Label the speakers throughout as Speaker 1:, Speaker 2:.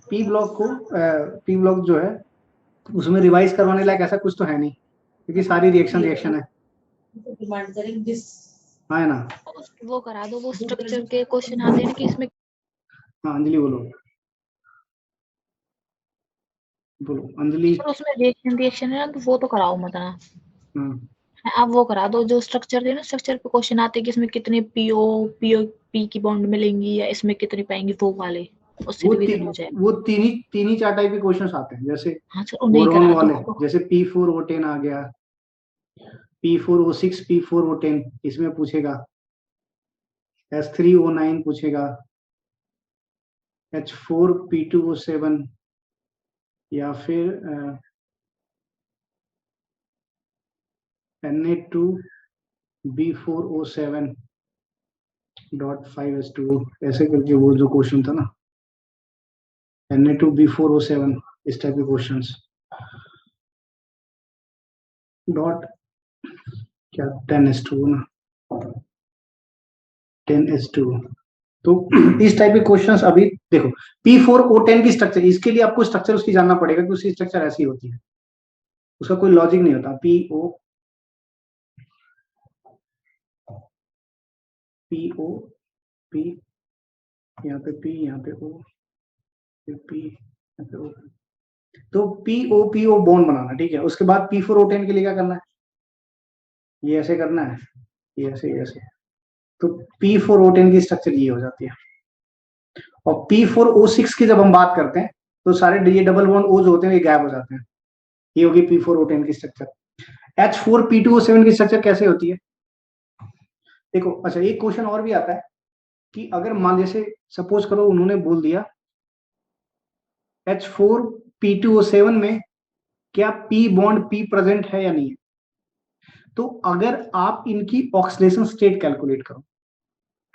Speaker 1: P block जो है उसमें रिवाइज करवाने लायक ऐसा कुछ तो है नहीं, क्योंकि सारी रिएक्शन है।
Speaker 2: डिमांड करेंगे जिस
Speaker 1: हाँ है ना।
Speaker 3: वो करा दो, वो स्ट्रक्चर के क्वेश्चन आते हैं कि इसमें।
Speaker 1: हाँ अंजलि बोलो अंजलि।
Speaker 3: सर उसमें रिएक्शन है ना, तो वो तो कराओ मत ना।
Speaker 1: हाँ
Speaker 3: आप वो करा दो जो स्ट्रक्चर थे ना, स्ट्रक्चर पे क्वेश्चन आते हैं कि इसमें कितने पी की बॉन्ड मिलेंगी या इसमें कितनी पाएंगी, वो वाले उससे रिवीजन हो जाए।
Speaker 1: वो तीन ही 4 टाइप के क्वेश्चंस आते हैं, जैसे
Speaker 3: हाँ सर उन्हें
Speaker 1: बोरॉन
Speaker 3: करा
Speaker 1: वाले,
Speaker 3: दो।
Speaker 1: जैसे P4O10 आ गया, P4O6 P4O10 इसमें पूछेगा, S3O9 पूछेगा, H4P2O7 या फिर Na2B4O7.5S2 ऐसे करके वो जो क्वेश्चन था ना, Na2B4O7 इस टाइप के क्वेश्चंस डॉट क्या 10S2 ना 10S2। तो इस टाइप के क्वेश्चंस अभी देखो, P4O10 की स्ट्रक्चर, इसके लिए आपको स्ट्रक्चर उसकी जानना पड़ेगा कि उसकी स्ट्रक्चर ऐसी होती है, उसका कोई लॉजिक नहीं होता। P यहाँ पे P, यहाँ पे O, फिर P, यहाँ पे O, तो PO बॉन्ड बनाना, ठीक है। उसके बाद P4O10 के लिए क्या करना है, ये ऐसे करना है, ये ऐसे, तो P4O10 की स्ट्रक्चर ये हो जाती है। और P4O6 की जब हम बात करते हैं तो सारे ये डबल बॉन्ड O जो होते हैं ये गायब हो जाते हैं, ये होगी P4O10 की स्ट्रक्चर। H4P2O7 की स्ट्रक्चर कैसे होती है, देखो। अच्छा एक क्वेश्चन और भी आता है कि अगर मान जैसे सपोज करो उन्होंने बोल दिया H4P2O7 में क्या P बॉन्ड P प्रेजेंट है या नहीं है, तो अगर आप इनकी ऑक्सीडेशन स्टेट कैलकुलेट करो,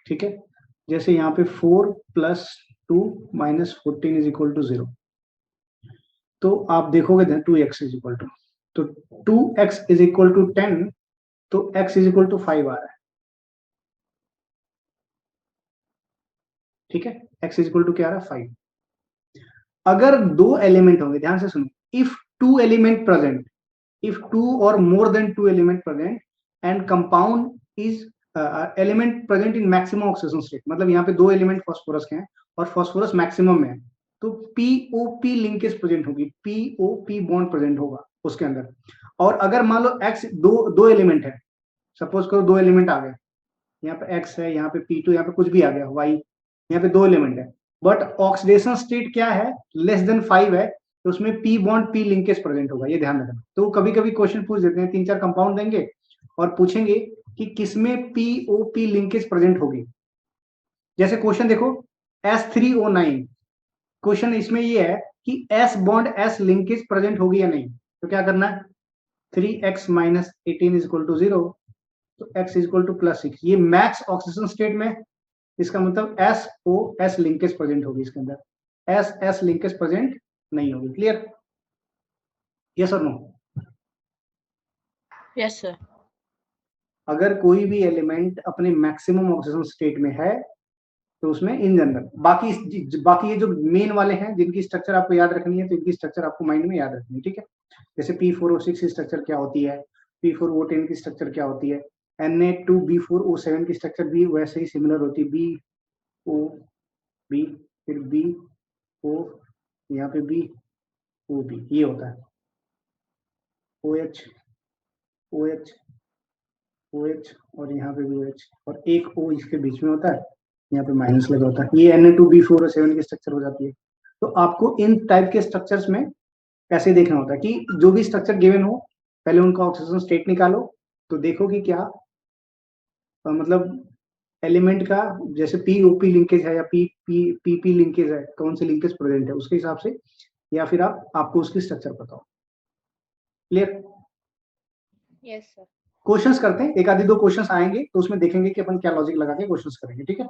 Speaker 1: ठीक है, जैसे यहाँ पे 4 + 2 - 14 = 0, तो आप देखोगे 2x = तो 2x = 10, तो x = 5 आ रहा है, ठीक है। x = क्या आ रहा है, 5। अगर 2 एलिमेंट होंगे, ध्यान से सुनो, if 2 element present, if 2 or more than 2 element present and compound is element present in maximum oxidation state, मतलब यहाँ पे 2 एलिमेंट फास्फोरस के हैं और फास्फोरस मैक्सिमम में है, तो POP लिंकेज प्रेजेंट होगी, POP बॉन्ड प्रेजेंट होगा उसके अंदर। और अगर मान लो x दो एलिमेंट है, सपोज करो 2 एलिमेंट आ गए, यहाँ पे x है, यहाँ पे P2, यहाँ पे कुछ भी आ गया y, यहाँ पे 2 एलिमेंट है, बट ऑक्सीडेशन स्टेट क्या है, <5 है, तो उसमें P bond P linkage present होगा, ये ध्यान रखना। तो कभी कभी क्वेश्चन पूछ देते हैं, 3-4 कंपाउंड देंगे और पूछेंगे कि किसमें POP लिंकेज प्रेजेंट होगी। जैसे क्वेश्चन देखो S3O9, क्वेश्चन इसमें ये है कि S bond S linkage present होगी या नहीं, तो क्या करना है, 3x - 18 = 0, तो x = +6, ये मैक्स ऑक्सीडेशन स्टेट में, इसका मतलब SOS लिंकेज प्रेजेंट होगी इसके अंदर, SS लिंकेज प्रेजेंट नहीं होगी। क्लियर, यस और नो?
Speaker 3: Yes sir.
Speaker 1: अगर कोई भी एलिमेंट अपने मैक्सिमम ऑक्सीडेशन स्टेट में है तो उसमें इन जनरल, बाकी ये जो मेन वाले हैं जिनकी स्ट्रक्चर आपको याद रखनी है, तो इनकी स्ट्रक्चर आपको माइंड में याद रखनी है, ठीक है। जैसे P4O6 की स्ट्रक्चर क्या होती है, P4O10 की स्ट्रक्चर क्या होती है, Na2B4O7 की स्ट्रक्चर भी वैसे ही सिमिलर होती है, BOB, फिर BO, यहाँ पे BOB, ये होता है OH OH OH, और यहाँ पे भी OH, और एक O इसके बीच में होता है, यहाँ पे माइनस लगा होता है, ये Na2B4O7 की स्ट्रक्चर हो जाती है। तो आपको इन टाइप के स्ट्रक्चर्स में ऐसे देखना होता है कि जो भी स्ट्रक्चर गिवन हो, पहले उनका ऑक्सीजन स्टेट निकालो, तो देखो कि क्या मतलब एलिमेंट का, जैसे POP लिंकेज है या PP लिंकेज है, कौन से लिंकेज प्रेजेंट है उसके हिसाब से, या फिर आपको उसकी स्ट्रक्चर पता हो। क्लियर?
Speaker 3: Yes sir.
Speaker 1: क्वेश्चंस करते हैं, एक आधे 2 क्वेश्चंस आएंगे तो उसमें देखेंगे कि अपन क्या लॉजिक लगा के क्वेश्चंस करेंगे, ठीक है।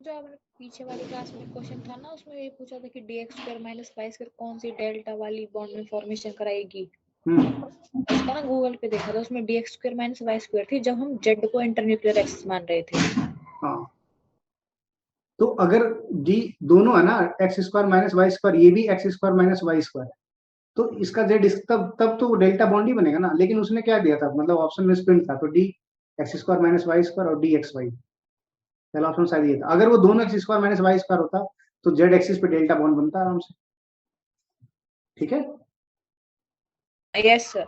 Speaker 3: जो आपने पीछे वाली क्लास में क्वेश्चन था ना, उसमें ये पूछा था कि dx² - y² कौन सी डेल्टा वाली बॉन्ड में फॉर्मेशन कराएगी। उसका ना गूगल पे देखा था, उसमें dx² - y² थी जब हम z को इंटरन्यूक्लियर एक्सिस मान रहे थे।
Speaker 1: हाँ तो अगर डी दोनों है ना x square minus y square, ये भी x square minus y square है, तो इसका जेड तब तो डेल्टा बॉन्ड ही बनेगा ना। लेकिन उसने क्या दिया था, मतलब ऑप्शन में स्प्लिट था, तो d x square minus y square और डी एक्स वाई, पहला ऑप्शन शायद ये था। अगर वो दोनों x square minus y square होता तो जेड एक्सिस पे डेल्टा बॉन्ड बनता आराम से। ठीक है,
Speaker 3: यस सर।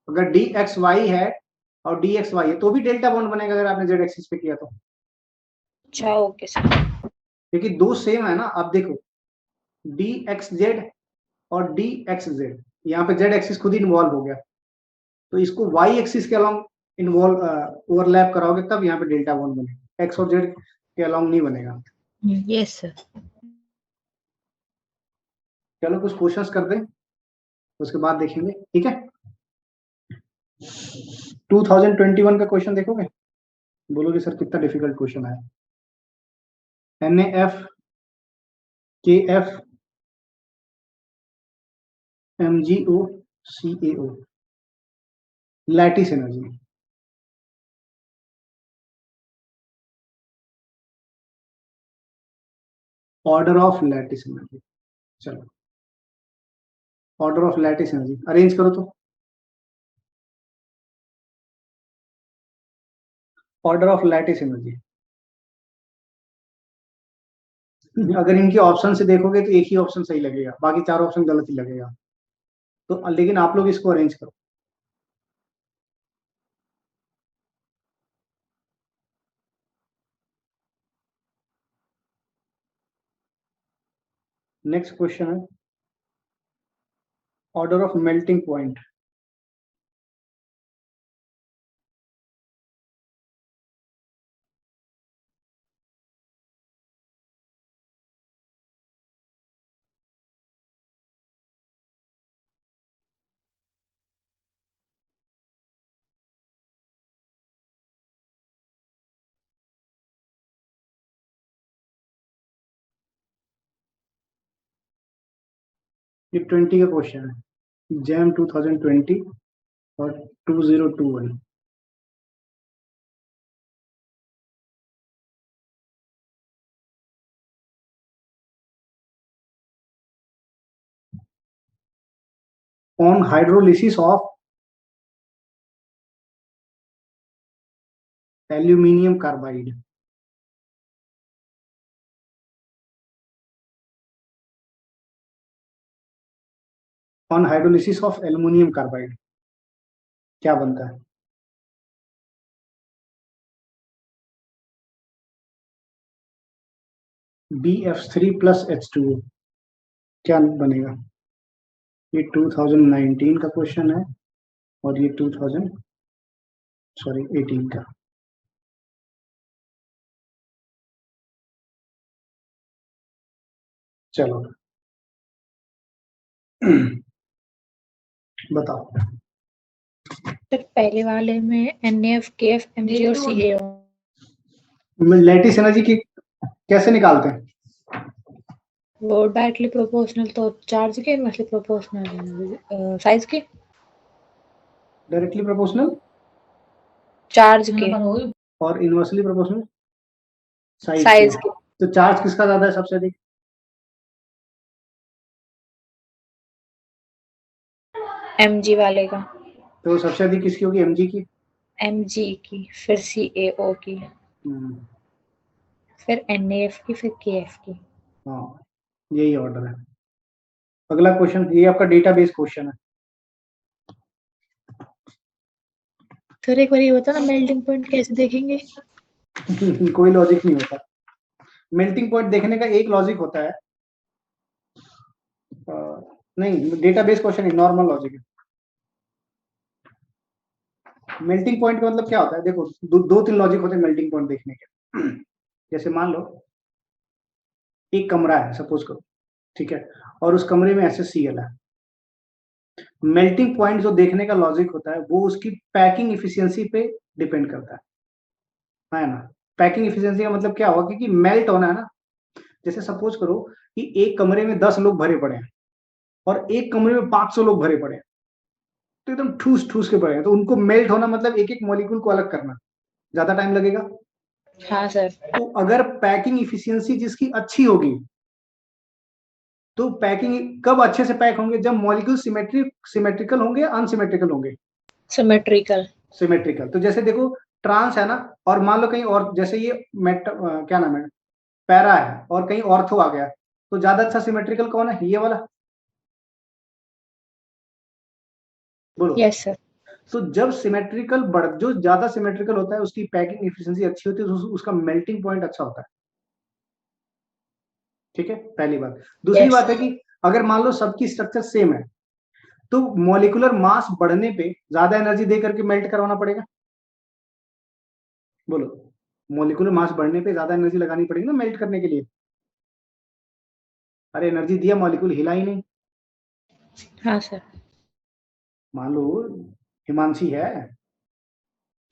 Speaker 1: अगर डी एक्स वाई है और डी एक्स वाई है तो भी डेल्टा बॉन्ड बनेगा अगर आपने जेड एक्सिस पे किया तो।
Speaker 3: अच्छा ओके सर।
Speaker 1: क्योंकि दो सेम है ना। आप देखो डी एक्स जेड और डी एक्स जेड, यहाँ पे जेड एक्सिस खुद ही इन्वॉल्व हो गया, तो इसको वाई एक्सिस के अलॉन्ग इन्वॉल्व ओवरलैप कराओगे तब यहाँ पे डेल्टा बॉन्ड बनेगा, एक्स और जेड के अलॉन्ग नहीं बनेगा।
Speaker 3: Yes sir.
Speaker 1: चलो कुछ क्वेश्चंस कर दें, उसके बाद देखेंगे। ठीक है, 2021 का क्वेश्चन देखोगे, बोलोगे सर कितना डिफिकल्ट क्वेश्चन है। NaF KF MgO CaO lattice energy. Order of lattice energy, चलो order of lattice energy arrange करो तो। ऑर्डर ऑफ लैटिस एनर्जी, अगर इनके ऑप्शन से देखोगे तो एक ही ऑप्शन सही लगेगा, बाकी चार ऑप्शन गलत ही लगेगा। तो लेकिन आप लोग इसको अरेंज करो। नेक्स्ट क्वेश्चन है ऑर्डर ऑफ मेल्टिंग पॉइंट। ये 20 का क्वेश्चन है, जैम 2020 और 2021। On hydrolysis of aluminium carbide, on hydrolysis of aluminium carbide क्या बनता है? BF3 प्लस H2O क्या बनेगा? ये 2019 का क्वेश्चन है और ये 18 का। चलो बताओ।
Speaker 3: सर पहले वाले में NaF KF MgO CaO।
Speaker 1: Lattice energy की कैसे निकालते हैं?
Speaker 3: वो डायरेक्टली प्रोपोर्शनल तो चार्ज के, इनवर्सली प्रोपोर्शनल साइज के।
Speaker 1: डायरेक्टली प्रोपोर्शनल
Speaker 3: चार्ज के
Speaker 1: और इनवर्सली प्रोपोर्शनल साइज
Speaker 3: साइज के।
Speaker 1: तो चार्ज किसका ज्यादा है सबसे अधिक?
Speaker 3: Mg वाले का।
Speaker 1: तो सबसे अधिक किसकी होगी? Mg की।
Speaker 3: Mg की, फिर CaO की, फिर NaF की, फिर KF की।
Speaker 1: हाँ यही ऑर्डर है। अगला क्वेश्चन, ये आपका डेटाबेस क्वेश्चन है।
Speaker 3: फिर एक बार ये बता ना मेल्टिंग पॉइंट कैसे देखेंगे?
Speaker 1: कोई लॉजिक नहीं होता। मेल्टिंग पॉइंट देखने का एक लॉजिक होता है, नहीं डेटाबेस क्वेश्चन है, नॉर्मल लॉजिक है। मेल्टिंग पॉइंट का मतलब क्या होता है? देखो दो तीन लॉजिक होते हैं मेल्टिंग पॉइंट देखने के। जैसे मान लो एक कमरा है सपोज करो, ठीक है, और उस कमरे में SaCl है। मेल्टिंग पॉइंट जो देखने का लॉजिक होता है वो उसकी पैकिंग इफिशियंसी पे डिपेंड करता है ना। पैकिंग इफिशियंसी का मतलब क्या होगा? क्योंकि मेल्ट होना है ना। जैसे सपोज करो कि एक कमरे में 10 लोग भरे पड़े हैं और एक कमरे में 500 लोग भरे पड़े हैं, तो एकदम ठूस ठूस के पड़े हैं, तो उनको मेल्ट होना मतलब एक एक मॉलिक्यूल को अलग करना, ज्यादा टाइम लगेगा।
Speaker 3: हाँ सर।
Speaker 1: तो अगर पैकिंग इफिशियंसी जिसकी अच्छी होगी, तो पैकिंग कब अच्छे से पैक होंगे? जब मॉलिक्यूल सिमेट्रिकल होंगे, अनसिमेट्रिकल होंगे?
Speaker 3: सिमेट्रिकल।
Speaker 1: सिमेट्रिकल। तो जैसे देखो ट्रांस है ना, और मान लो कहीं और, जैसे ये क्या नाम है, पैरा है, और कहीं ऑर्थो आ गया, तो ज्यादा अच्छा सिमेट्रिकल कौन है? ये वाला, बोलो।
Speaker 3: Yes sir.
Speaker 1: तो जब सिमेट्रिकल जो ज्यादा सिमेट्रिकल होता है उसकी पैकिंग एफिशिएंसी अच्छी होती है, तो उसका मेल्टिंग पॉइंट अच्छा होता है। ठीक है, पहली बात। दूसरी
Speaker 3: यस।
Speaker 1: बात है कि अगर मान लो सबकी स्ट्रक्चर सेम है, तो मॉलिक्यूलर मास बढ़ने पे ज्यादा एनर्जी दे करके मेल्ट करवाना पड़ेगा, बोलो। मॉलिक्यूलर मास बढ़ने पे ज्यादा एनर्जी लगानी पड़ेगी ना मेल्ट करने के लिए। अरे एनर्जी दिया, मॉलिक्यूल हिला ही नहीं।
Speaker 3: हाँ सर।
Speaker 1: मान लो हिमांशी है,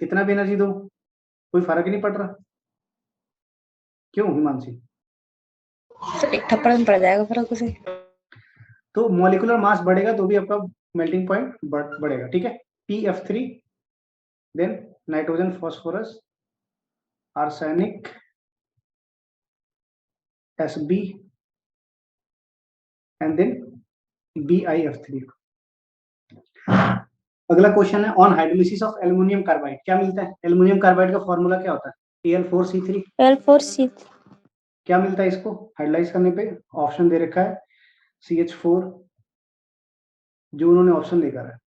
Speaker 1: कितना भी एनर्जी दो कोई फर्क ही नहीं पड़ रहा। क्यों हिमांशी?
Speaker 3: सर एक थप्पड़ में पड़ जाएगा फर्क उसे।
Speaker 1: तो मॉलिक्यूलर मास बढ़ेगा तो भी आपका मेल्टिंग पॉइंट बढ़ेगा। ठीक है, PF3, then nitrogen, phosphorus, arsenic, SB, and then BiF3। अगला क्वेश्चन है on hydrolysis of aluminium carbide. क्या मिलता है? एल्युमिनियम कार्बाइड का फॉर्मूला क्या होता है? Al4C3।
Speaker 4: L4C
Speaker 1: क्या मिलता है इसको हाइड्रोलाइज करने पे? ऑप्शन दे रखा है CH4, जो उन्होंने ऑप्शन देकर है,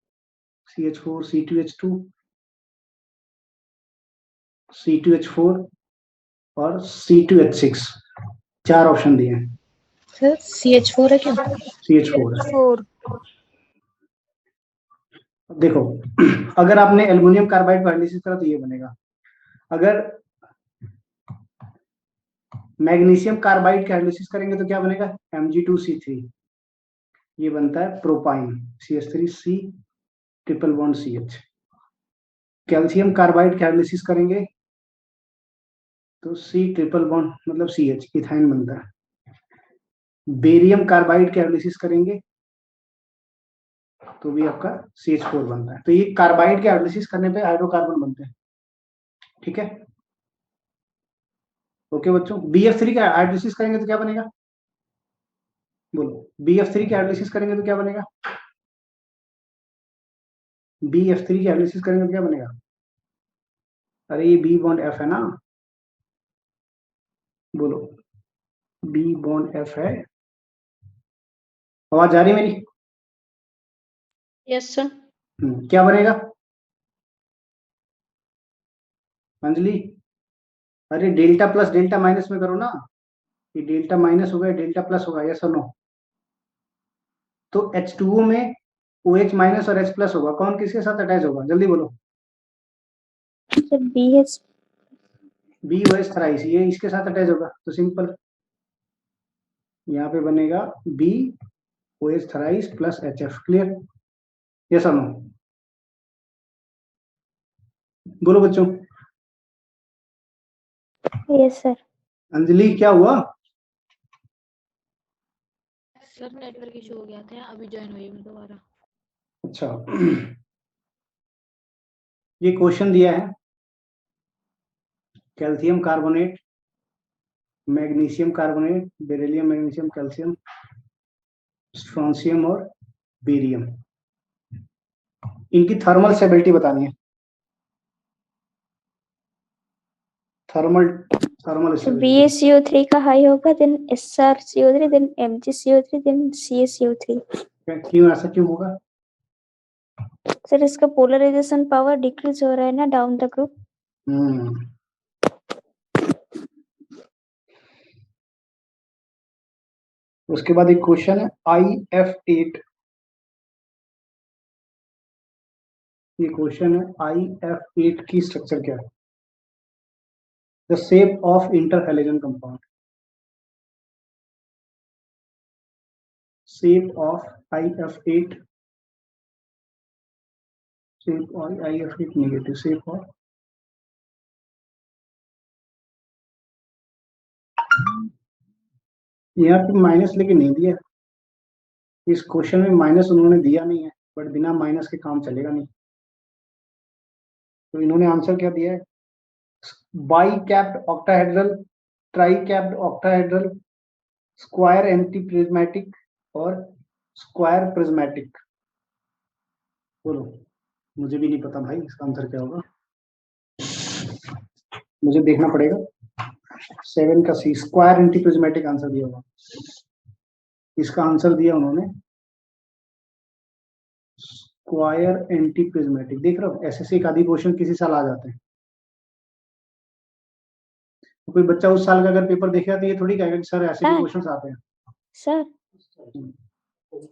Speaker 1: CH4, C2H2, C2H4 और C2H6, 4 ऑप्शन दिए हैं।
Speaker 3: सर CH4 है क्या?
Speaker 1: CH4 है।
Speaker 4: 4
Speaker 1: देखो अगर आपने एल्युमिनियम कार्बाइड का एनालिसिस करा तो ये बनेगा। अगर मैग्नीशियम कार्बाइड का एनालिसिस करेंगे तो क्या बनेगा? Mg2C3, ये बनता है propyne, CH3C triple bond CH। Calcium carbide का एनालिसिस करेंगे तो C ट्रिपल बॉन्ड मतलब CH, इथाइन बनता है। बेरियम कार्बाइड का एनालिसिस करेंगे तो भी आपका CH4 बनता है। तो ये कार्बाइड के एनालिसिस करने पे हाइड्रोकार्बन बनते हैं। ठीक है, ओके बच्चों। BF3 का एनालिसिस करेंगे तो क्या बनेगा? बोलो, BF3 का एनालिसिस करेंगे तो क्या बनेगा? BF3 की एनालिसिस करेंगे तो क्या बनेगा? अरे ये B बॉन्ड F है ना, बोलो। B बॉन्ड F है। आवाज आ रही है मेरी?
Speaker 4: Yes sir.
Speaker 1: क्या बनेगा अंजलि? अरे डेल्टा प्लस डेल्टा माइनस में करो ना, ये डेल्टा माइनस होगा, डेल्टा प्लस होगा, यस और नो? तो H2O में OH माइनस और H प्लस होगा, कौन किसके साथ अटैच होगा? जल्दी बोलो।
Speaker 4: Sir BH
Speaker 1: BOH थ्राइस, ये इसके साथ अटैच होगा, तो सिंपल यहाँ पे बनेगा BOH thrice plus HF। Clear, yes और नो? बोलो बच्चों।
Speaker 4: Yes sir.
Speaker 1: अंजलि क्या हुआ?
Speaker 3: सर नेटवर्क इशू हो गया था, अभी ज्वाइन हुई मैं दोबारा।
Speaker 1: अच्छा ये क्वेश्चन दिया है calcium carbonate, magnesium carbonate, beryllium, magnesium, calcium, strontium और बेरियम, इनकी थर्मल स्टेबिलिटी बतानी है। Thermal thermal
Speaker 4: So
Speaker 1: stability.
Speaker 4: BaCO3 का हाई होगा, then SrCO3, then MgCO3, then CaCO3.
Speaker 1: क्यों ऐसा क्यों होगा?
Speaker 4: सर इसका पोलराइजेशन पावर डिक्रीज हो रहा है ना डाउन द ग्रुप।
Speaker 1: उसके बाद एक क्वेश्चन है IF8। ये क्वेश्चन है IF8 की स्ट्रक्चर क्या है? The shape of interhalogen compound. Shape of IF8, shape of IF8 negative, shape of यहाँ पे माइनस लेके नहीं दिया, इस क्वेश्चन में माइनस उन्होंने दिया नहीं है, बट बिना माइनस के काम चलेगा नहीं। तो इन्होंने आंसर क्या दिया है? By capped octahedral, try capped octahedral, square anti prismatic और स्क्वायर प्रिज्मेटिक। बोलो, मुझे भी नहीं पता भाई इसका आंसर क्या होगा, मुझे देखना पड़ेगा। 7 का सी, स्क्वायर एंटी प्रिज्मेटिक आंसर दिया होगा। इसका आंसर दिया उन्होंने स्क्वायर एंटी प्रिज्मेटिक। देख रहे हो, एसएससी का आदि क्वेश्चन किसी साल आ जाते हैं। तो कोई बच्चा उस साल का अगर पेपर देखेगा तो ये थोड़ी कहेगा कि सर ऐसे भी क्वेश्चन आते हैं।
Speaker 4: सर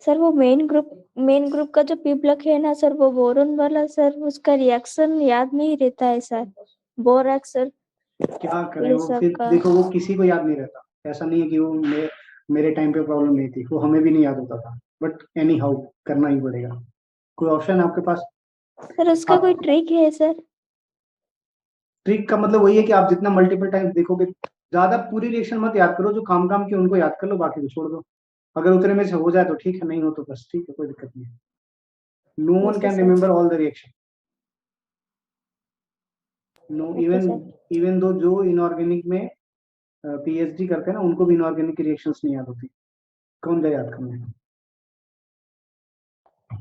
Speaker 4: सर वो मेन ग्रुप का जो पी ब्लॉक है ना सर, वो बोरोन वाला सर, उसका रिएक्शन याद नहीं रहता है सर। बोरॉक्स सर
Speaker 1: क्या करें,
Speaker 4: ये
Speaker 1: वो
Speaker 4: सब
Speaker 1: फिर
Speaker 4: का।
Speaker 1: देखो वो किसी को याद नहीं रहता। ऐसा नहीं है कि वो मेरे टाइम पे प्रॉब्लम नहीं थी, वो हमें भी नहीं याद होता था, बट एनी हाउ करना ही पड़ेगा। कोई ऑप्शन है आपके पास?
Speaker 4: सर उसका कोई ट्रिक है सर?
Speaker 1: ट्रिक का मतलब वही है कि आप जितना मल्टीपल टाइम देखोगे, ज्यादा पूरी रिएक्शन मत याद करो, जो काम काम के उनको याद कर लो, बाकी को छोड़ दो। अगर उतने में से हो जाए तो ठीक है, नहीं हो तो बस ठीक है, कोई दिक्कत नहीं। No one can remember all the reaction. No, even though जो इनऑर्गेनिक में पीएचडी करते हैं ना, उनको भी इनऑर्गेनिक की रिएक्शंस नहीं याद होती। कौन जाए याद करने?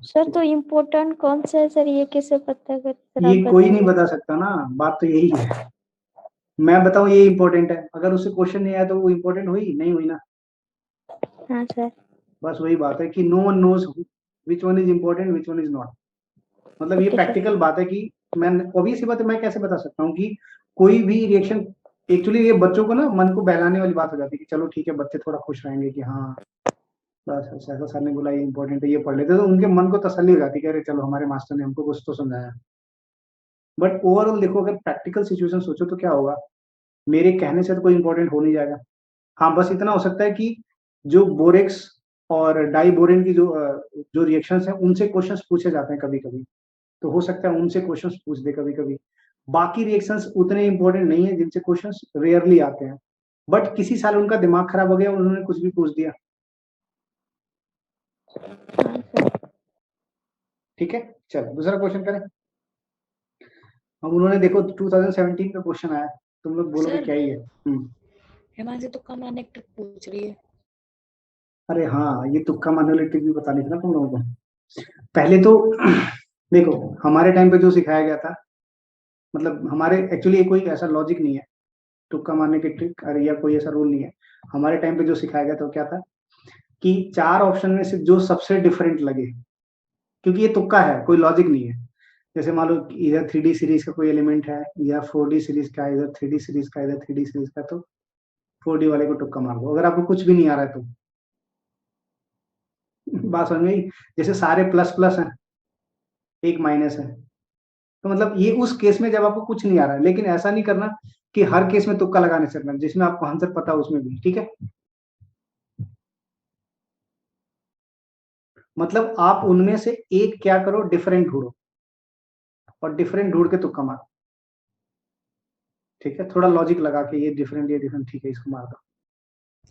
Speaker 4: सर तो इम्पोर्टेंट कौन सा है सर, ये कैसे पता कर सर,
Speaker 1: ये
Speaker 4: आप
Speaker 1: कोई नहीं
Speaker 4: बताइए।
Speaker 1: बता सकता ना, बात तो यही है। मैं बताऊं ये इंपॉर्टेंट है, अगर उससे क्वेश्चन नहीं आया तो वो इंपॉर्टेंट हुई नहीं हुई ना।
Speaker 4: हाँ सर।
Speaker 1: बस वही बात है कि no one knows which one is important which one is not. मतलब ये
Speaker 4: ओके सर।
Speaker 1: प्रैक्टिकल बात है कि मैं ऑब्वियस बात है, मैं कैसे बता सकता हूँ कि कोई भी रिएक्शन। एक्चुअली ये बच्चों को ना मन को बहलाने वाली बात हो जाती है कि चलो ठीक है, बच्चे थोड़ा खुश रहेंगे कि हाँ बस ऐसा सर ने बोला ये इंपॉर्टेंट है, ये पढ़ लेते, तो उनके मन को तसल्ली हो जाती है कि अरे चलो हमारे मास्टर ने हमको कुछ तो समझाया। बट ओवरऑल देखो, अगर प्रैक्टिकल सिचुएशन सोचो तो क्या होगा, मेरे कहने से तो कोई इंपॉर्टेंट हो नहीं जाएगा। हाँ, बस इतना हो सकता है कि जो बोरेक्स और डाइबोरेन की जो रिएक्शंस हैं उनसे क्वेश्चंस पूछे जाते हैं कभी कभी, तो हो सकता है उनसे क्वेश्चंस पूछ दे कभी कभी। बाकी रिएक्शंस उतने इंपॉर्टेंट नहीं है, जिनसे क्वेश्चंस रेयरली आते हैं, बट किसी साल उनका दिमाग खराब हो गया, उन्होंने कुछ भी पूछ दिया।
Speaker 4: हाँ सर।
Speaker 1: ठीक है, चलो दूसरा क्वेश्चन करें। अब उन्होंने देखो 2017 का क्वेश्चन आया, तुम लोग बोलोगे
Speaker 3: सर
Speaker 1: क्या ही है।
Speaker 3: हिमांशु तो कम आने ट्रिक पूछ रही है।
Speaker 1: अरे हाँ, ये तुक्का मारने वाली ट्रिक भी बता दी थी ना तुम लोगों को। पहले तो देखो, हमारे टाइम पे जो सिखाया गया था, मतलब हमारे एक्चुअली कोई ऐसा लॉजिक नहीं है तुक्का मारने की ट्रिक, अरे या कोई ऐसा रूल नहीं है। हमारे टाइम पे जो सिखाया गया था वो क्या था कि 4 ऑप्शन में से जो सबसे डिफरेंट लगे, क्योंकि ये तुक्का है, कोई लॉजिक नहीं है। जैसे मान लो इधर 3D सीरीज का कोई एलिमेंट है, या 4D सीरीज का, इधर 3D सीरीज का, इधर 3D सीरीज का, तो 4D वाले को तुक्का मार दो, अगर आपको कुछ भी नहीं आ रहा है तो। बात समझ में आई? जैसे सारे प्लस प्लस हैं, एक माइनस है, तो मतलब ये उस केस में जब आपको कुछ नहीं आ रहा है, लेकिन ऐसा नहीं करना कि हर केस में तुक्का लगाने से करना, जिसमें आपको आंसर पता है उसमें भी, ठीक है। मतलब आप उनमें से एक क्या करो, डिफरेंट ढूंढो, और डिफरेंट ढूंढ के तुक्का मारो, ठीक है। थोड़ा लॉजिक लगा के ये डिफरेंट, ठीक है, इसको मार दो।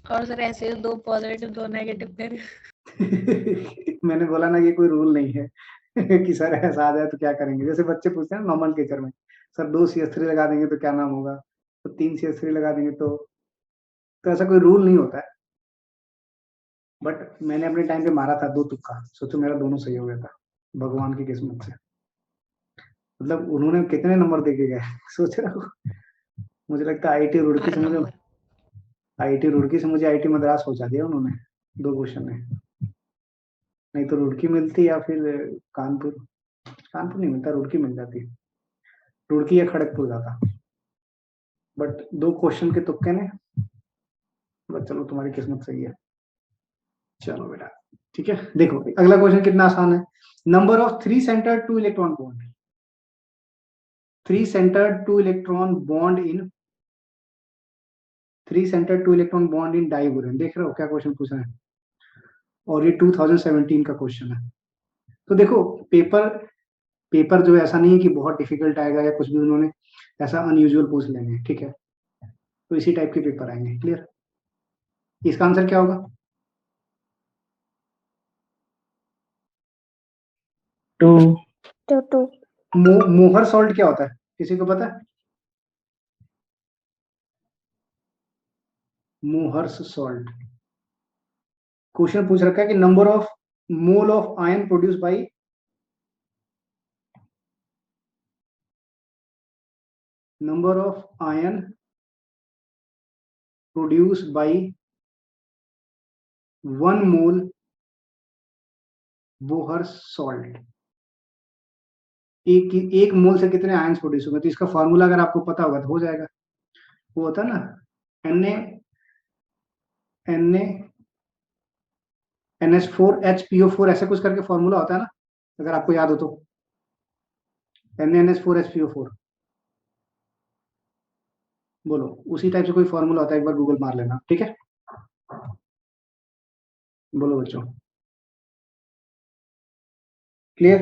Speaker 3: और सर ऐसे 2 पॉजिटिव 2 नेगेटिव फिर
Speaker 1: मैंने बोला ना, ये कोई रूल नहीं है कि सर ऐसा आ जाए तो क्या करेंगे। जैसे बच्चे पूछते हैं नॉर्मल टीचर में, सर 2 CS3 लगा देंगे तो क्या नाम होगा, तो 3 CS3 लगा देंगे तो ऐसा कोई रूल नहीं होता है। बट मैंने अपने टाइम पे मारा था 2 तुक्का, सोचो मेरा दोनों सही हो गया था, भगवान की किस्मत से। मतलब उन्होंने कितने नंबर दे के गए सोच रहा हूँ। मुझे लगता है
Speaker 3: हर नंबर।
Speaker 1: आईआईटी रुड़की से मुझे आईआईटी मद्रास पहुंचा दिया उन्होंने 2 क्वेश्चन में। नहीं तो रुड़की मिलती या फिर कानपुर। कानपुर नहीं मिलता, रुड़की मिल जाती, रुड़की या खड़गपुर जाता। बट 2 क्वेश्चन के तुक्के ने, बस चलो तुम्हारी किस्मत सही है। चलो बेटा, ठीक है। देखो अगला क्वेश्चन कितना आसान है। Number of 3 centred 2 electron bond, 3 centred 2 electron bond in 3 centred 2 electron bond in diborane. देख रहे हो क्या क्वेश्चन पूछा है, और ये 2017 का क्वेश्चन है। तो देखो पेपर जो ऐसा नहीं है कि बहुत डिफिकल्ट आएगा या कुछ भी, उन्होंने ऐसा अनयूजुअल पूछ लेंगे, ठीक है। तो इसी टाइप के पेपर आएंगे, क्लियर। इसका आंसर क्या होगा?
Speaker 4: तो
Speaker 1: मोहर सॉल्ट क्या होता है, किसी को पता है? Mohr's salt. क्वेश्चन पूछ रखा है कि number of mole of ion produce by number of ion produced by 1 mole Bohr's salt. एक मोल से कितने आयंस प्रोड्यूस होंगे, तो इसका फॉर्मूला अगर आपको पता होगा तो हो जाएगा। वो होता है ना NaNH4HPO4 ऐसे कुछ करके फॉर्मूला होता है ना, अगर आपको याद हो तो NaNH4HPO4 बोलो, उसी टाइप से कोई फॉर्मूला होता है, एक बार गूगल मार लेना, ठीक है। बोलो बच्चों, क्लियर।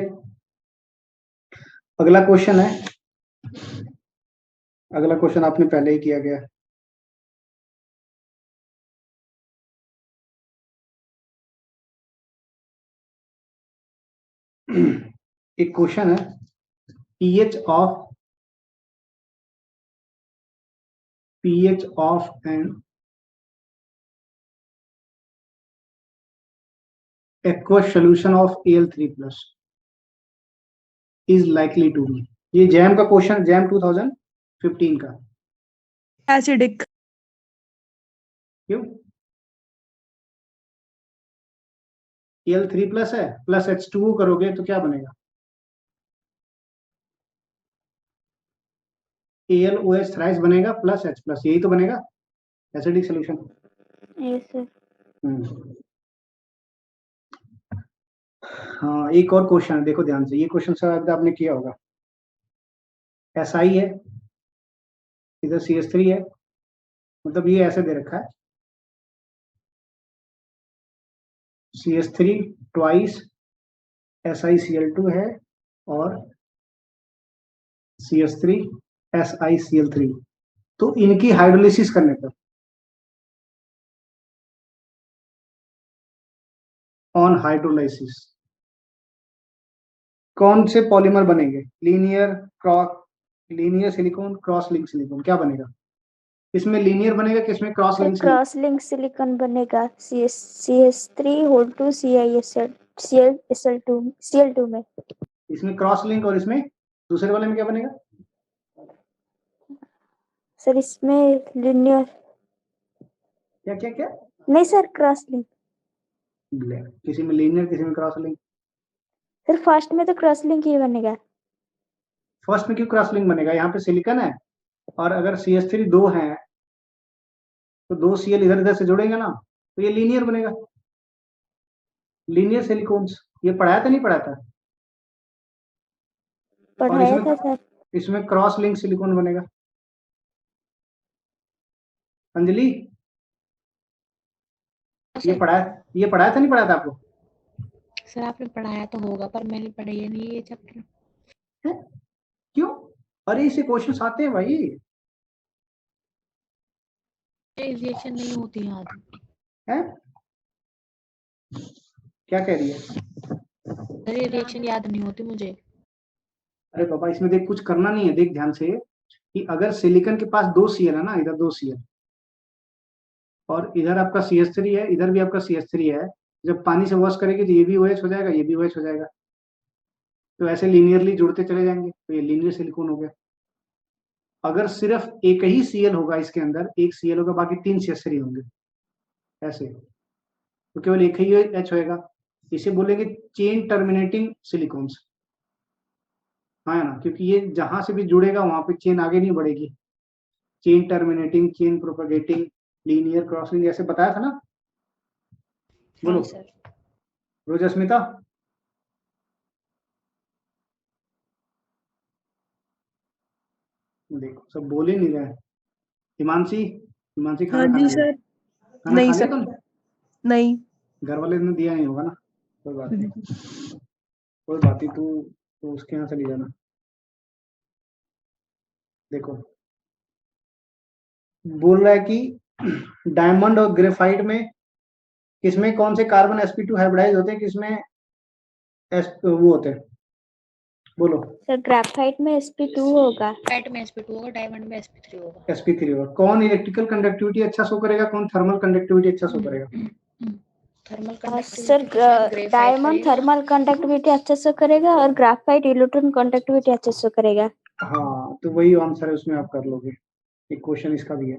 Speaker 1: अगला क्वेश्चन है, अगला क्वेश्चन आपने पहले ही किया गया। एक क्वेश्चन है pH of an aqueous solution of Al3 plus is likely to be, ये जैम का क्वेश्चन, जैम 2015 का।
Speaker 5: एसिडिक।
Speaker 1: क्यों? Al3 प्लस है, प्लस H2O करोगे तो क्या बनेगा? AlOH थ्राइस बनेगा प्लस H प्लस, यही तो बनेगा एसिडिक सोल्यूशन।
Speaker 4: Yes sir.
Speaker 1: हाँ, एक और क्वेश्चन देखो ध्यान से, ये क्वेश्चन शायद आपने किया होगा। SI है, इधर CH3 है, मतलब ये ऐसे दे रखा है CH3 ट्वाइस SiCl2 है और CH3 SiCl3, तो इनकी हाइड्रोलिसिस करने पर ऑन हाइड्रोलाइसिस कौन से पॉलीमर बनेंगे? Linear silicon, cross link silicon, क्या बनेगा? इसमें लीनियर बनेगा कि इसमें cross link?
Speaker 4: Cross link silicon बनेगा CH3 होल टू Cl2 में।
Speaker 1: इसमें क्रॉस लिंक, और इसमें दूसरे वाले में क्या बनेगा?
Speaker 4: सर इसमें लीनियर।
Speaker 1: क्या क्या क्या?
Speaker 4: नहीं सर, क्रॉस लिंक।
Speaker 1: किसी में लीनियर, किसी में क्रॉस लिंक।
Speaker 4: सर फर्स्ट में तो क्रॉस लिंक ही बनेगा।
Speaker 1: फर्स्ट में क्यों क्रॉस लिंक बनेगा? यहाँ पे सिलिकॉन है और अगर CH3 दो हैं तो 2 Cl इधर इधर से जुड़ेंगे ना, तो ये लीनियर बनेगा, लीनियर सिलिकॉन्स। ये पढ़ाया था नहीं पढ़ाया था? और
Speaker 4: पढ़ाया था सर।
Speaker 1: इसमें क्रॉस लिंक सिलिकॉन बनेगा। अंजलि, ये पढ़ाया था नहीं पढ़ाया था आपको?
Speaker 3: सर आपने पढ़ाया तो होगा, पर मैंने पढ़ाया नहीं ये चैप्टर।
Speaker 1: क्यों? अरे इसे क्वेश्चन आते हैं भाई।
Speaker 3: रिएक्शन नहीं होती याद
Speaker 1: है? क्या कह रही है?
Speaker 3: अरे रिएक्शन याद नहीं होती मुझे।
Speaker 1: अरे बाबा, इसमें देख कुछ करना नहीं है, देख ध्यान से कि अगर सिलिकॉन के पास 2 Cl है ना, इधर 2 Cl और इधर आपका CH3 है, इधर भी आपका CH3 है, जब पानी से वॉश करेगी तो ये भी OH हो जाएगा, ये भी OH हो जाएगा, तो ऐसे लीनियरली जुड़ते चले जाएंगे, तो ये लीनियर सिलिकॉन हो गया। अगर सिर्फ एक ही Cl होगा इसके अंदर, एक Cl होगा, बाकी 3 CH3 होंगे ऐसे, तो केवल एक ही H होएगा, इसे बोलेंगे चेन टर्मिनेटिंग सिलिकॉन्स। हाँ ना, क्योंकि ये जहां से भी जुड़ेगा वहां पे चेन आगे नहीं बढ़ेगी। Chain terminating, chain propagating, linear, crossing, ऐसे बताया था ना। बोलो
Speaker 3: सर।
Speaker 1: रोजस्मिता। देखो सब बोल ही नहीं रहे। हिमांशी, खाना
Speaker 5: हाँ
Speaker 1: खा
Speaker 5: जी
Speaker 1: लिया?
Speaker 5: सर।
Speaker 1: खाना
Speaker 5: नहीं
Speaker 1: खा लिया
Speaker 5: सर।
Speaker 1: तुमने?
Speaker 5: नहीं।
Speaker 1: घर वाले ने दिया नहीं होगा ना, कोई बात नहीं, कोई बात नहीं, तू उसके यहाँ से ले जाना। देखो बोल रहा है कि डायमंड और ग्रेफाइट में किसमें कौन से कार्बन sp2 हाइब्रिडाइज होते हैं, किसमें वो होते हैं बोलो।
Speaker 4: सर ग्रेफाइट में sp2 होगा।
Speaker 3: ग्रेफाइट में sp2 होगा, डायमंड में sp3 होगा।
Speaker 1: sp3 होगा। कौन इलेक्ट्रिकल कंडक्टिविटी अच्छा शो करेगा, कौन थर्मल कंडक्टिविटी अच्छा शो करेगा?
Speaker 3: Thermal
Speaker 4: sir
Speaker 3: conductivity
Speaker 4: diamond thermal conductivity अच्छे से करेगा और ग्रेफाइट इलेक्ट्रॉन कंडक्टिविटी अच्छे से करेगा।
Speaker 1: हाँ, तो वही आंसर है, उसमें आप कर लोगे। एक क्वेश्चन इसका भी है।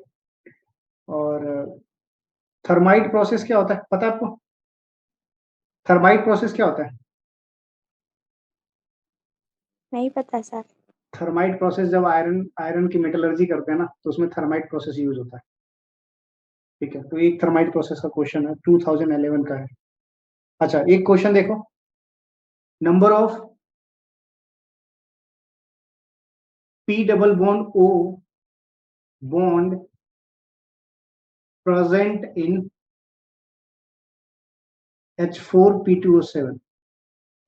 Speaker 1: और थर्माइट प्रोसेस क्या होता है, पता है आपको? थर्माइट प्रोसेस क्या होता है?
Speaker 4: नहीं पता सर।
Speaker 1: थर्माइट प्रोसेस जब आयरन की मेटलर्जी करते हैं ना, तो उसमें थर्माइट प्रोसेस यूज होता है। ठीक है, तो एक थर्माइट प्रोसेस का क्वेश्चन है, 2011 का है। अच्छा, एक क्वेश्चन देखो, number of P double bond O bond present in H4P2O7,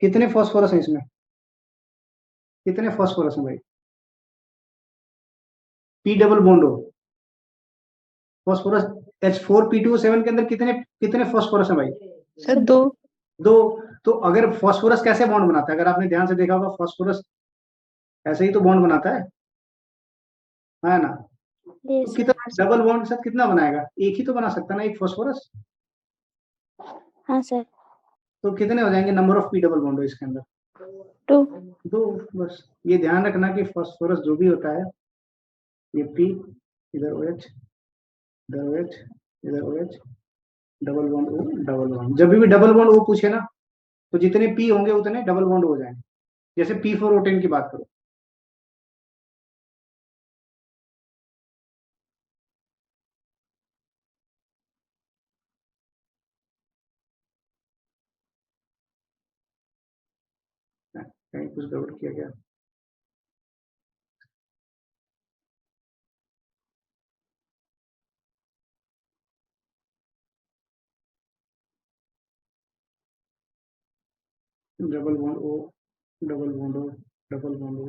Speaker 1: कितने फॉस्फोरस हैं इसमें? कितने फॉस्फोरस हैं भाई? P double bond O phosphorus, H4P2O7 के अंदर कितने कितने फॉस्फोरस हैं भाई?
Speaker 5: सर 2।
Speaker 1: दो। तो अगर फॉस्फोरस कैसे बॉन्ड बनाता है, अगर आपने ध्यान से देखा होगा, फॉस्फोरस ऐसे ही तो बॉन्ड बनाता है ना?
Speaker 4: ये
Speaker 1: तो
Speaker 4: सर।
Speaker 1: कितना डबल बॉन्ड के साथ कितना बनाएगा? एक ही तो बना सकता है ना, एक फॉस्फोरस।
Speaker 4: हाँ सर।
Speaker 1: तो कितने हो जाएंगे number of P double bond हो इसके अंदर?
Speaker 4: 2।
Speaker 1: दो। बस ये ध्यान रखना कि फॉस्फोरस जो भी होता है, ये पी, इधर OH, इधर OH, इधर OH, double bond O, double bond. जब भी डबल बॉन्ड O पूछे ना, तो जितने पी होंगे उतने डबल बॉन्ड हो जाएंगे। जैसे P4O10 की बात करो, कहीं कुछ गड़बड़ किया गया? Double bond O, double bond O, double bond O।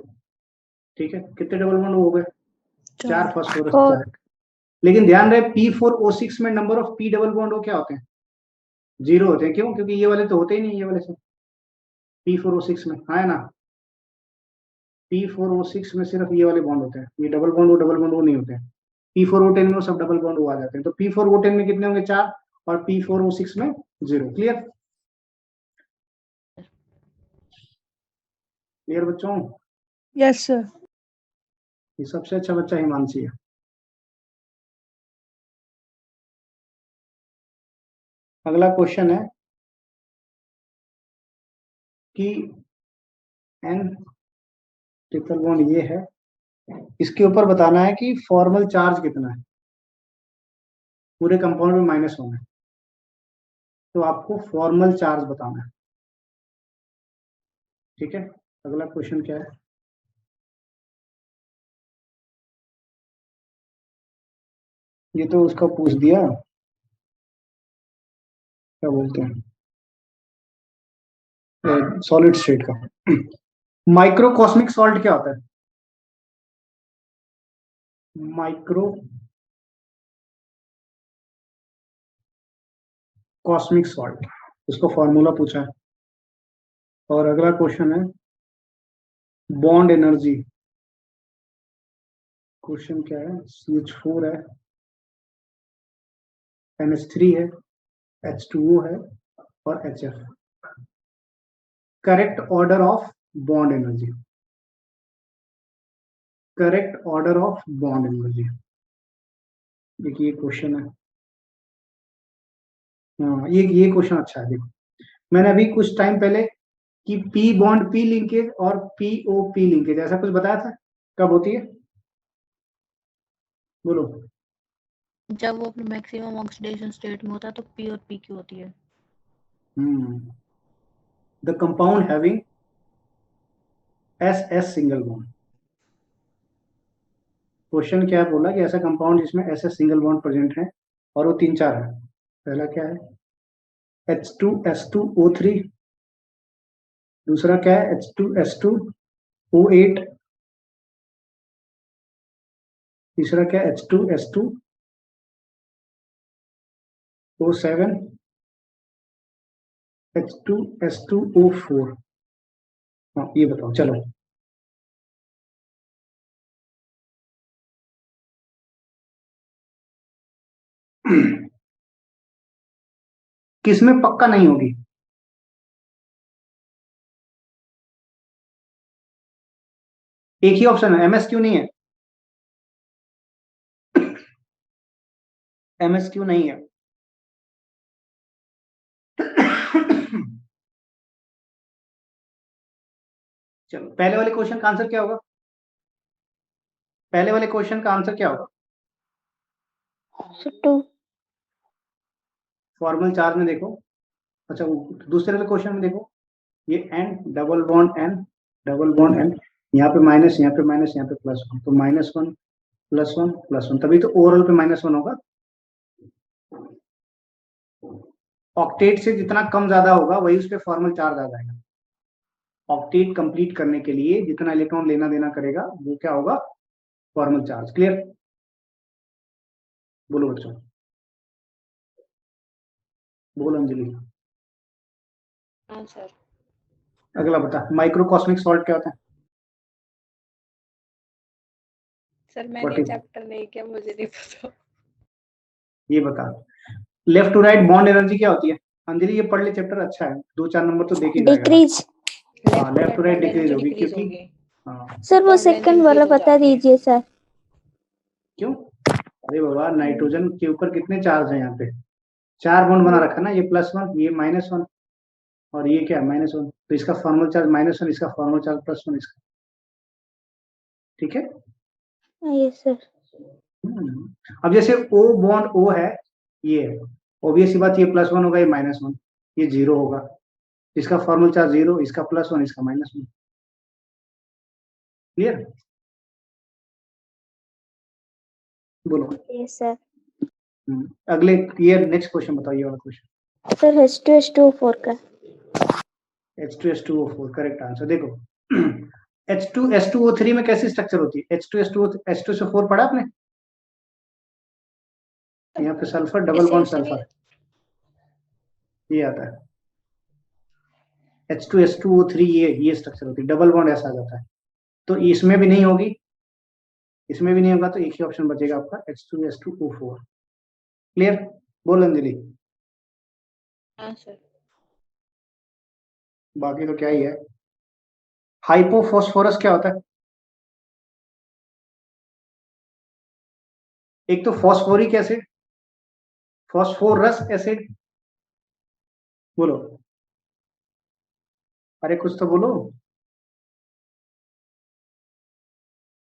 Speaker 1: ठीक है, कितने डबल बॉन्ड हो गए? 4 फॉस्फोरस,
Speaker 4: 4।
Speaker 1: 4। लेकिन ध्यान रहे, P4O6 में number of P double bond O क्या होते हैं? 0 होते हैं। क्यों? क्योंकि ये वाले तो होते ही नहीं, ये वाले से P4O6 में, हाँ है ना? P4O6 में सिर्फ ये वाले बॉन्ड होते हैं, ये डबल बॉन्ड वो नहीं होते हैं। P4O10 में वो सब डबल बॉन्ड वो आ जाते हैं। तो P4O10 में कितने होंगे? 4, और P4O6 में 0। क्लियर? क्लियर बच्चों?
Speaker 5: Yes sir.
Speaker 1: ये सबसे अच्छा बच्चा हिमांशी है। अगला क्वेश्चन है कि N ट्रिपल बॉन्ड ये है, इसके ऊपर बताना है कि फॉर्मल चार्ज कितना है, पूरे कंपाउंड में -1 है, तो आपको फॉर्मल चार्ज बताना है। ठीक है, अगला क्वेश्चन क्या है? ये तो उसका पूछ दिया, क्या बोलते हैं, सॉलिड स्टेट का। माइक्रोकॉस्मिक सॉल्ट क्या होता है? माइक्रो कॉस्मिक सॉल्ट, उसको फॉर्मूला पूछा है। और अगला क्वेश्चन है बॉन्ड एनर्जी। क्वेश्चन क्या है? CH4 है, NH3 है, H2O है, और HF। Correct order of bond energy, correct order of bond energy. देखिए क्वेश्चन है, हाँ ये क्वेश्चन अच्छा है। देखो, मैंने अभी कुछ टाइम पहले कि पी बॉन्ड पी लिंकेज और POP लिंकेज ऐसा कुछ बताया था, कब होती है? बोलो।
Speaker 3: जब वो अपने मैक्सिमम ऑक्सीडेशन स्टेट में होता है तो P और PQ होती है।
Speaker 1: The compound having SS single bond. Question क्या है, बोला कि ऐसा कंपाउंड जिसमें SS सिंगल बॉन्ड प्रेजेंट है, और वो 3-4 है। पहला क्या है? H2S2O3। दूसरा क्या है? H2S2O8। तीसरा क्या है? H2S2O7, H2S2O4। हाँ ये बताओ चलो। किसमें पक्का नहीं होगी? एक ही ऑप्शन है, एमएसक्यू नहीं है, एमएसक्यू नहीं है। चलो पहले वाले क्वेश्चन का आंसर क्या होगा? पहले वाले क्वेश्चन का आंसर क्या होगा?
Speaker 4: टू।
Speaker 1: फॉर्मल चार्ज में देखो, अच्छा दूसरे वाले क्वेश्चन में देखो, ये N double bond N double bond N, यहाँ पे माइनस, यहाँ पे माइनस, यहाँ पे प्लस वन, तो minus one plus one plus one, तभी तो ओवरऑल पे माइनस वन होगा। ऑक्टेट से जितना कम ज्यादा होगा वही उस पर फॉर्मल चार्ज आ जाएगा। ऑक्टेट कंप्लीट करने के लिए जितना इलेक्ट्रॉन लेना देना करेगा वो क्या होगा? Formal charge. क्लियर? बोलो बच्चों, बोलो अंजलि।
Speaker 3: हाँ सर।
Speaker 1: अगला बता, माइक्रोकॉस्मिक सॉल्ट क्या होता है?
Speaker 3: सर
Speaker 1: What
Speaker 3: मैंने
Speaker 1: is-
Speaker 3: चैप्टर नहीं किया, मुझे नहीं पता।
Speaker 1: ये बता। Left to right bond energy क्या होती है? अंजलि ये पढ़ ले चैप्टर, अच्छा है, 2-4 नंबर तो देख ही जाएगा।
Speaker 4: डिक्रीज।
Speaker 1: हाँ लेफ्ट टू राइट डिक्रीज होगी,
Speaker 3: डिक्रीज
Speaker 1: क्योंकि
Speaker 3: होगी।
Speaker 1: हाँ
Speaker 4: सर वो
Speaker 3: और
Speaker 4: सेकंड
Speaker 3: लेंथ
Speaker 4: वाला
Speaker 3: increase हो
Speaker 4: बता
Speaker 3: जाती है।
Speaker 4: दीजिए सर।
Speaker 1: क्यों? अरे बाबा, नाइट्रोजन के ऊपर कितने चार्ज है? यहाँ पे 4 बॉन्ड बना रखा है ना, ये प्लस वन, ये माइनस वन, और ये क्या माइनस वन, तो इसका फॉर्मल चार्ज माइनस वन, इसका फॉर्मल चार्ज प्लस वन, इसका। ठीक है।
Speaker 4: Yes sir.
Speaker 1: अब जैसे ओ बॉन्ड ओ है, ये ऑब्वियस सी बात, ये प्लस वन होगा, ये माइनस वन, ये जीरो होगा, इसका फॉर्मल चार्ज जीरो, इसका प्लस वन, इसका माइनस वन। क्लियर? बोलो।
Speaker 4: Yes sir.
Speaker 1: अगले ये नेक्स्ट क्वेश्चन बताओ, ये वाला क्वेश्चन।
Speaker 4: सर H2SO4 का।
Speaker 1: H2S2O4 correct answer. देखो H2S2O3 में कैसी स्ट्रक्चर होती है? H2S2O4 पढ़ा आपने? यहाँ पे सल्फर, डबल बॉन्ड सल्फर, ये आता है H2S2O3, ये स्ट्रक्चर होती है, डबल बॉन्ड ऐसा आ जाता है। तो इसमें भी नहीं होगी, इसमें भी नहीं होगा, तो एक ही ऑप्शन बचेगा आपका H2S2O4। क्लियर? बोल अंजलि।
Speaker 3: हाँ सर।
Speaker 1: बाकी तो क्या ही है। हाइपोफॉस्फोरस क्या होता है? एक तो फॉस्फोरिक एसिड, फॉस्फोरस एसिड, बोलो, अरे कुछ तो बोलो।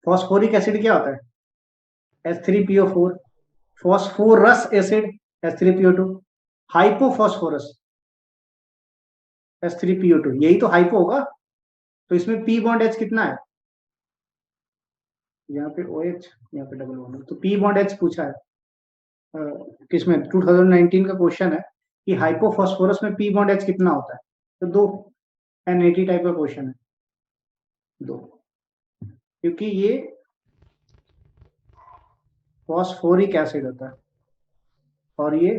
Speaker 1: फॉस्फोरिक एसिड क्या होता है? H3PO4, phosphorous acid H3PO2, hypophosphorous H3PO2, यही तो हाइपो होगा। तो इसमें P बॉन्ड H कितना है? यहाँ पे OH, यहाँ पे डबल बॉन्ड, तो P बॉन्ड H पूछा है किसमें? 2019 का क्वेश्चन है कि हाइपोफॉस्फोरस में P बॉन्ड H कितना होता है, तो 2 N80 टाइप का क्वेश्चन है, 2, क्योंकि ये फॉस्फोरिक एसिड होता है और ये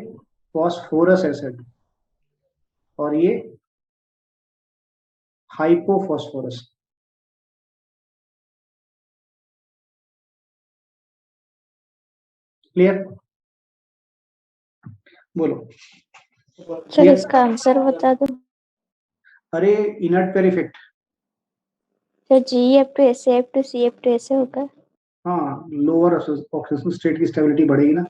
Speaker 1: फॉस्फोरस एसिड और ये हाइपोफॉस्फोरस। क्लियर? बोलो।
Speaker 4: सर इसका आंसर बता दो।
Speaker 1: अरे inert pair effect.
Speaker 4: Sir GF2SAF2CF2 ऐसे होगा।
Speaker 1: हाँ, लोअर ऑक्सीजन स्टेट की स्टेबिलिटी बढ़ेगी ना,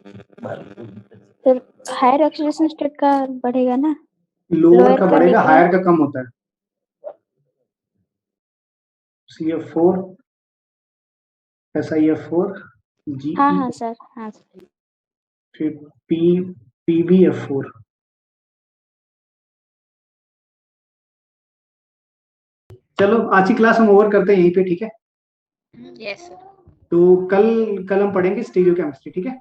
Speaker 4: सर हायर ऑक्सीडेशन स्टेट का बढ़ेगा ना।
Speaker 1: लोअर का बढ़ेगा,
Speaker 4: decrease।
Speaker 1: हायर का कम होता है। CF4 SiF4
Speaker 4: हाँ
Speaker 1: GE,
Speaker 4: हाँ सर, हाँ सर।
Speaker 1: फिर PbF4। चलो आज की क्लास हम ओवर करते हैं यहीं पे, ठीक है?
Speaker 3: Yes sir.
Speaker 1: तो कल हम पढ़ेंगे स्टीरियोकेमिस्ट्री, ठीक है?